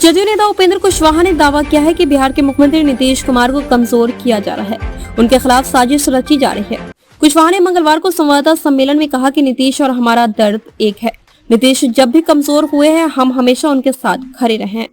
जदयू नेता उपेंद्र कुशवाहा ने दावा किया है कि बिहार के मुख्यमंत्री नीतीश कुमार को कमजोर किया जा रहा है, उनके खिलाफ साजिश रची जा रही है। कुशवाहा ने मंगलवार को संवाददाता सम्मेलन में कहा कि नीतीश और हमारा दर्द एक है। नीतीश जब भी कमजोर हुए हैं, हम हमेशा उनके साथ खड़े रहे हैं।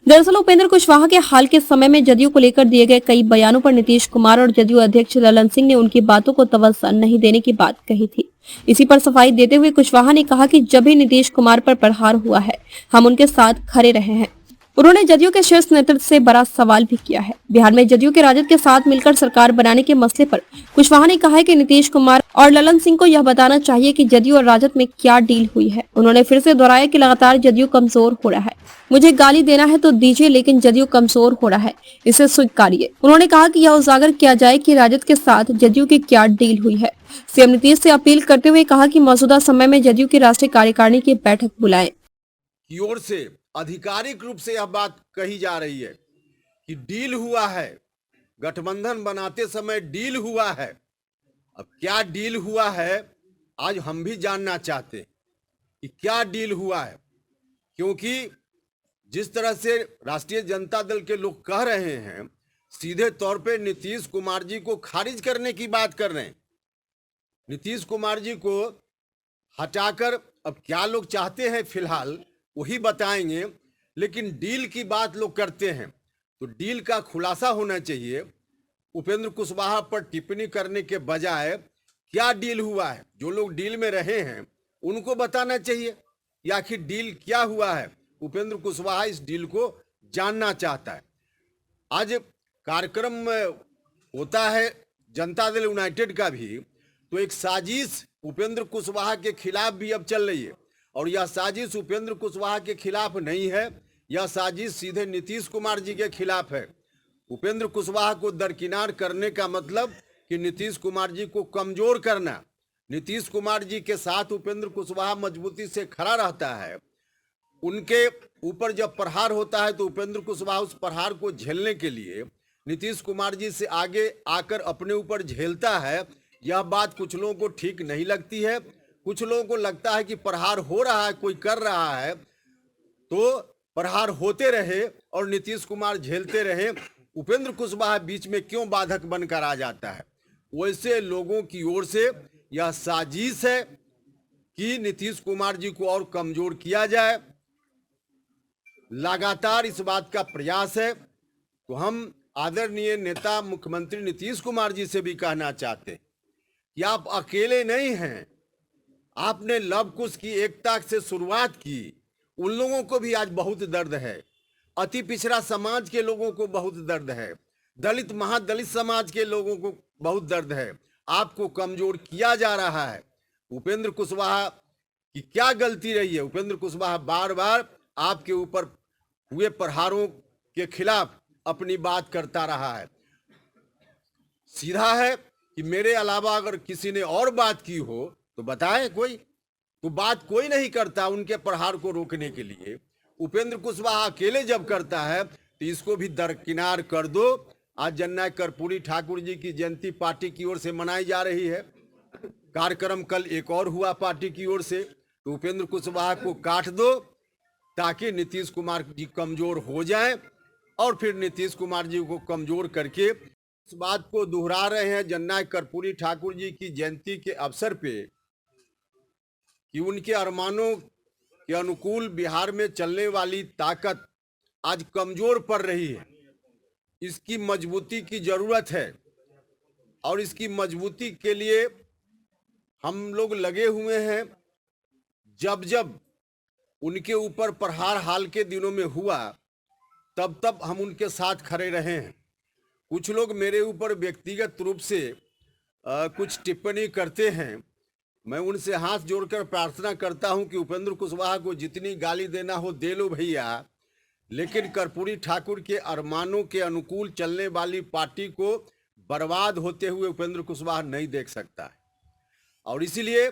दरअसल उपेंद्र कुशवाहा के हाल के समय में जदयू को लेकर दिए गए कई बयानों पर नीतीश कुमार और जदयू अध्यक्ष ललन सिंह ने उनकी बातों को तवज्जो नहीं देने की बात कही थी। इसी पर सफाई देते हुए कुशवाहा ने कहा कि जब भी नीतीश कुमार पर प्रहार हुआ है, हम उनके साथ खड़े रहे हैं। उन्होंने जदयू के शीर्ष नेतृत्व से बड़ा सवाल भी किया है। बिहार में जदयू के राजद के साथ मिलकर सरकार बनाने के मसले पर कुशवाहा ने कहा है कि नीतीश कुमार और ललन सिंह को यह बताना चाहिए कि जदयू और राजद में क्या डील हुई है। उन्होंने फिर से दोहराया कि लगातार जदयू कमजोर हो रहा है। मुझे गाली देना है तो दीजिए, लेकिन जदयू कमजोर हो रहा है, इसे स्वीकारिए। उन्होंने कहा कि यह उजागर किया जाए कि राजद के साथ जदयू की क्या डील हुई है। सीएम नीतीश से अपील करते हुए कहा कि मौजूदा समय में जदयू की राष्ट्रीय कार्यकारिणी की बैठक बुलाएं। की ओर से आधिकारिक रूप से यह बात कही जा रही है कि डील हुआ है, गठबंधन बनाते समय डील हुआ है। अब क्या डील हुआ है, आज हम भी जानना चाहते हैं कि क्या डील हुआ है, क्योंकि जिस तरह से राष्ट्रीय जनता दल के लोग कह रहे हैं, सीधे तौर पे नीतीश कुमार जी को खारिज करने की बात कर रहे हैं। नीतीश कुमार जी को हटाकर अब क्या लोग चाहते हैं फिलहाल वही बताएंगे, लेकिन डील की बात लोग करते हैं तो डील का खुलासा होना चाहिए। उपेंद्र कुशवाहा पर टिप्पणी करने के बजाय क्या डील हुआ है, जो लोग डील में रहे हैं उनको बताना चाहिए कि आखिर डील क्या हुआ है। उपेंद्र कुशवाहा इस डील को जानना चाहता है। आज कार्यक्रम होता है जनता दल यूनाइटेड का भी, तो एक साजिश उपेंद्र कुशवाहा के खिलाफ भी अब चल रही है, और यह साजिश उपेंद्र कुशवाहा के खिलाफ नहीं है, यह साजिश सीधे नीतीश कुमार जी के खिलाफ है। उपेंद्र कुशवाहा को दरकिनार करने का मतलब कि नीतीश कुमार जी को कमजोर करना। नीतीश कुमार जी के साथ उपेंद्र कुशवाहा मजबूती से खड़ा रहता है। उनके ऊपर जब प्रहार होता है तो उपेंद्र कुशवाहा उस प्रहार को झेलने के लिए नीतीश कुमार जी से आगे आकर अपने ऊपर झेलता है। यह बात कुछ लोगों को ठीक नहीं लगती है। कुछ लोगों को लगता है कि प्रहार हो रहा है, कोई कर रहा है तो प्रहार होते रहे और नीतीश कुमार झेलते रहे, उपेंद्र कुशवाहा बीच में क्यों बाधक बनकर आ जाता है। वैसे लोगों की ओर से यह साजिश है कि नीतीश कुमार जी को और कमजोर किया जाए। लगातार इस बात का प्रयास है। तो हम आदरणीय नेता मुख्यमंत्री नीतीश कुमार जी से भी कहना चाहते हैं कि आप अकेले नहीं हैं। आपने लव कुश की एकता से शुरुआत की, उन लोगों को भी आज बहुत दर्द है। अति पिछड़ा समाज के लोगों को बहुत दर्द है। दलित महादलित समाज के लोगों को बहुत दर्द है। आपको कमजोर किया जा रहा है। उपेंद्र कुशवाहा की क्या गलती रही है? उपेंद्र कुशवाहा बार बार आपके ऊपर हुए प्रहारों के खिलाफ अपनी बात करता रहा है। सीधा है कि मेरे अलावा अगर किसी ने और बात की हो तो बताए। कोई तो बात कोई नहीं करता उनके प्रहार को रोकने के लिए। उपेंद्र कुशवाहा अकेले जब करता है तो इसको भी दरकिनार कर दो। आज जननायक कर्पूरी ठाकुर जी की जयंती पार्टी की ओर से मनाई जा रही है। कार्यक्रम कल एक और हुआ पार्टी की ओर से, तो उपेंद्र कुशवाहा को काट दो ताकि नीतीश कुमार जी कमजोर हो जाएं, और फिर नीतीश कुमार जी को कमजोर करके इस बात को दोहरा रहे हैं जननायक कर्पूरी ठाकुर जी की जयंती के अवसर पे कि उनके अरमानों के अनुकूल बिहार में चलने वाली ताकत आज कमजोर पड़ रही है। इसकी मजबूती की जरूरत है, और इसकी मजबूती के लिए हम लोग लगे हुए हैं। जब जब उनके ऊपर प्रहार हाल के दिनों में हुआ तब तब हम उनके साथ खड़े रहे हैं। कुछ लोग मेरे ऊपर व्यक्तिगत रूप से कुछ टिप्पणी करते हैं। मैं उनसे हाथ जोड़कर प्रार्थना करता हूं कि उपेंद्र कुशवाहा को जितनी गाली देना हो दे लो भैया, लेकिन कर्पूरी ठाकुर के अरमानों के अनुकूल चलने वाली पार्टी को बर्बाद होते हुए उपेंद्र कुशवाहा नहीं देख सकता है। और इसीलिए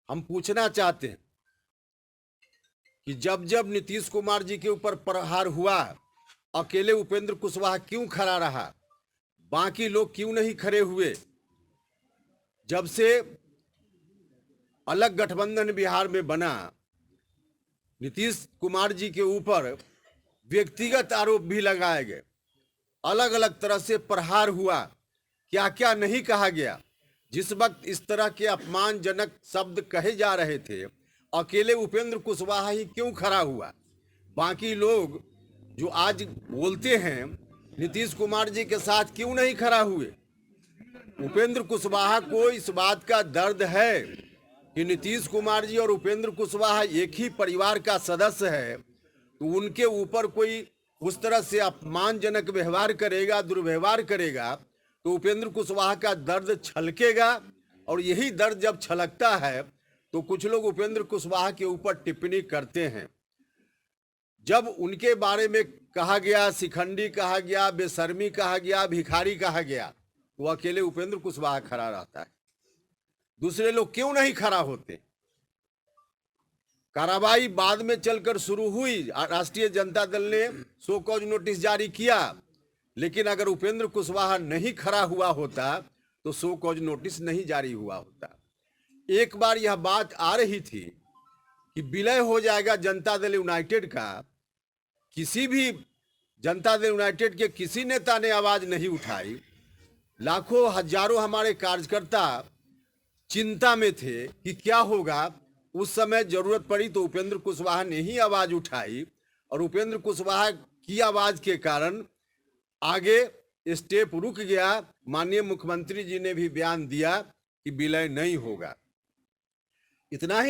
हम पूछना चाहते हैं कि जब जब नीतीश कुमार जी के ऊपर प्रहार हुआ, अकेले उपेंद्र कुशवाहा क्यों खड़ा रहा, बाकी लोग क्यों नहीं खड़े हुए? जब से अलग गठबंधन बिहार में बना, नीतीश कुमार जी के ऊपर व्यक्तिगत आरोप भी लगाए गए, अलग अलग तरह से प्रहार हुआ, क्या क्या नहीं कहा गया। जिस वक्त इस तरह के अपमानजनक शब्द कहे जा रहे थे, अकेले उपेंद्र कुशवाहा ही क्यों खड़ा हुआ? बाकी लोग जो आज बोलते हैं नीतीश कुमार जी के साथ क्यों नहीं खड़ा हुए? उपेंद्र कुशवाहा को इस बात का दर्द है कि नीतीश कुमार जी और उपेंद्र कुशवाहा एक ही परिवार का सदस्य है, तो उनके ऊपर कोई उस तरह से अपमानजनक व्यवहार करेगा, दुर्व्यवहार करेगा, तो उपेंद्र कुशवाहा का दर्द छलकेगा। और यही दर्द जब छलकता है तो कुछ लोग उपेंद्र कुशवाहा के ऊपर टिप्पणी करते हैं। जब उनके बारे में कहा गया, शिखंडी कहा गया, बेशर्मी कहा गया, भिखारी कहा गया, तो अकेले उपेंद्र कुशवाहा खड़ा रहता है। दूसरे लोग क्यों नहीं खड़ा होते? कार्रवाई बाद में चलकर शुरू हुई, राष्ट्रीय जनता दल ने शो कॉज नोटिस जारी किया, लेकिन अगर उपेंद्र कुशवाहा नहीं खड़ा हुआ होता तो शो कॉज नोटिस नहीं जारी हुआ होता। एक बार यह बात आ रही थी कि विलय हो जाएगा जनता दल यूनाइटेड का, किसी भी जनता दल यूनाइटेड के किसी नेता ने आवाज नहीं उठाई। लाखों हजारों हमारे कार्यकर्ता चिंता में थे कि क्या होगा। उस समय जरूरत पड़ी तो उपेंद्र कुशवाहा ने ही आवाज उठाई, और उपेंद्र कुशवाहा की आवाज के कारण आगे स्टेप रुक गया। माननीय मुख्यमंत्री जी ने भी बयान दिया कि विलय नहीं होगा। इतना ही